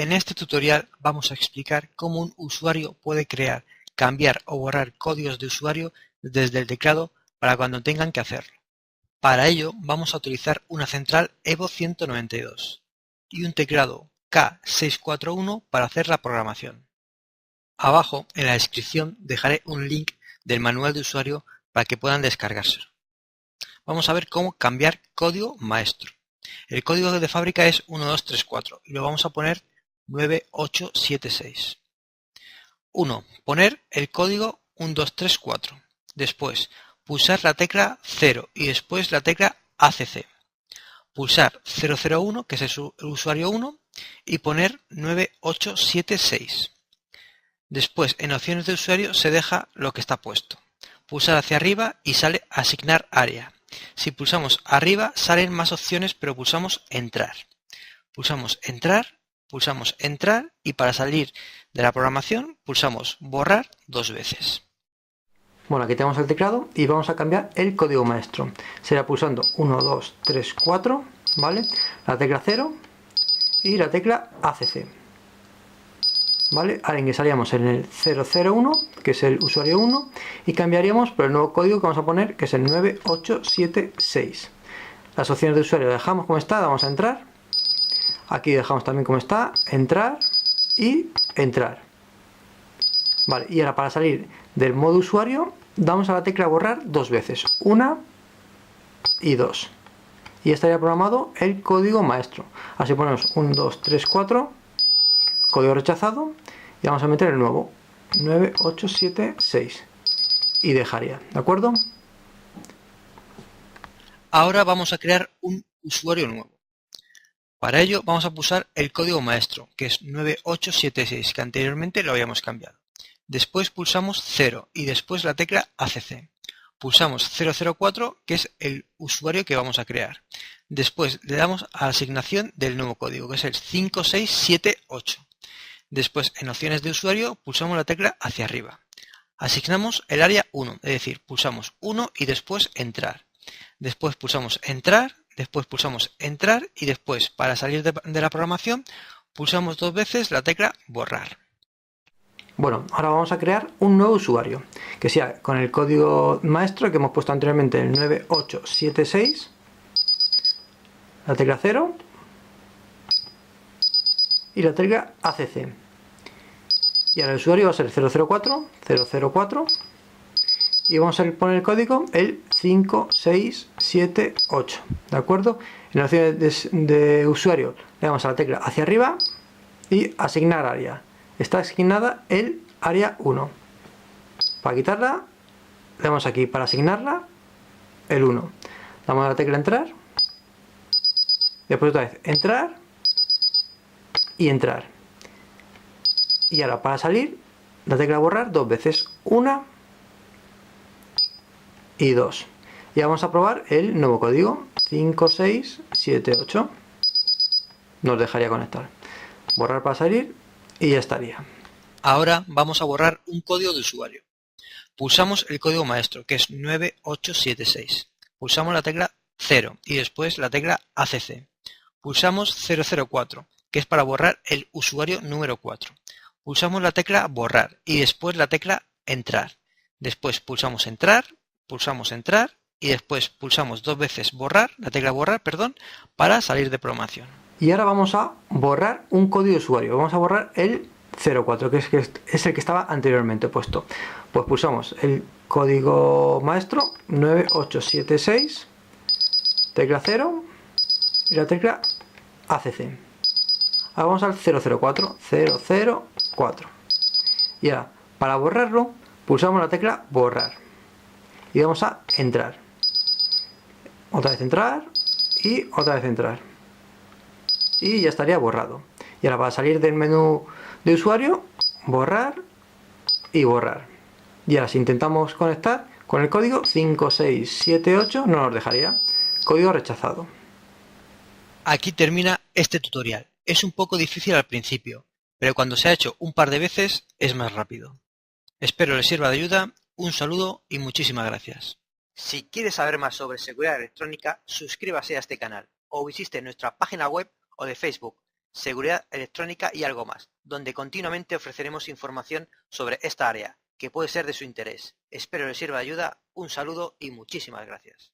En este tutorial vamos a explicar cómo un usuario puede crear, cambiar o borrar códigos de usuario desde el teclado para cuando tengan que hacerlo. Para ello vamos a utilizar una central Evo 192 y un teclado K641 para hacer la programación. Abajo en la descripción dejaré un link del manual de usuario para que puedan descargárselo. Vamos a ver cómo cambiar código maestro. El código de fábrica es 1234 y lo vamos a poner 9876. 1. Poner el código 1234. Después, pulsar la tecla 0 y después la tecla ACC. Pulsar 001, que es el usuario 1, y poner 9876. Después, en opciones de usuario se deja lo que está puesto. Pulsar hacia arriba y sale asignar área. Si pulsamos arriba salen más opciones, pero pulsamos entrar. Pulsamos entrar y para salir de la programación pulsamos borrar 2 veces. Bueno, aquí tenemos el teclado y vamos a cambiar el código maestro. Será pulsando 1, 2, 3, 4, ¿vale? La tecla 0 y la tecla ACC. ¿Vale? Ahora ingresaríamos en el 001, que es el usuario 1, y cambiaríamos por el nuevo código que vamos a poner, que es el 9876. Las opciones de usuario las dejamos como está, vamos a entrar. Aquí dejamos también como está, entrar y entrar. Vale, y ahora para salir del modo usuario, damos a la tecla borrar 2 veces, 1 y 2. Y estaría programado el código maestro. Así ponemos 1, 2, 3, 4. Código rechazado y vamos a meter el nuevo 9876 y dejaría, ¿de acuerdo? Ahora vamos a crear un usuario nuevo. Para ello vamos a pulsar el código maestro, que es 9876, que anteriormente lo habíamos cambiado. Después pulsamos 0 y después la tecla ACC. Pulsamos 004, que es el usuario que vamos a crear. Después le damos a la asignación del nuevo código, que es el 5678. Después, en opciones de usuario, pulsamos la tecla hacia arriba. Asignamos el área 1, es decir, pulsamos 1 y después entrar. Después pulsamos entrar y después, para salir de la programación, pulsamos 2 veces la tecla borrar. Bueno, ahora vamos a crear un nuevo usuario, que sea con el código maestro que hemos puesto anteriormente, el 9876, la tecla 0 y la tecla ACC. Y ahora el usuario va a ser 004 y vamos a poner el código el 5678, ¿de acuerdo? En las opciones de usuario le damos a la tecla hacia arriba y asignar área. Está asignada el área 1. Para quitarla le damos aquí, para asignarla el 1. Damos a la tecla entrar, después otra vez entrar y entrar. Y ahora para salir, la tecla borrar 2 veces, 1 y 2. Y vamos a probar el nuevo código, 5678. Nos dejaría conectar. Borrar para salir y ya estaría. Ahora vamos a borrar un código de usuario. Pulsamos el código maestro, que es 9876. Pulsamos la tecla 0 y después la tecla ACC. Pulsamos 004, que es para borrar el usuario número 4. Pulsamos la tecla borrar y después la tecla entrar. Después pulsamos entrar y después pulsamos 2 veces borrar, la tecla borrar, perdón, para salir de programación. Y ahora vamos a borrar un código de usuario. Vamos a borrar el 04, que es el que estaba anteriormente puesto. Pues pulsamos el código maestro 9876, tecla 0 y la tecla ACC. Ahora vamos al 004. Y ahora, para borrarlo, pulsamos la tecla borrar. Y vamos a entrar. Otra vez entrar y otra vez entrar. Y ya estaría borrado. Y ahora para salir del menú de usuario, borrar y borrar. Y ahora si intentamos conectar con el código 5678 no nos dejaría. Código rechazado. Aquí termina este tutorial. Es un poco difícil al principio, pero cuando se ha hecho un par de veces es más rápido. Espero les sirva de ayuda, un saludo y muchísimas gracias. Si quieres saber más sobre seguridad electrónica, suscríbase a este canal o visite nuestra página web o de Facebook seguridad electrónica y algo más, donde continuamente ofreceremos información sobre esta área, que puede ser de su interés. Espero les sirva de ayuda, un saludo y muchísimas gracias.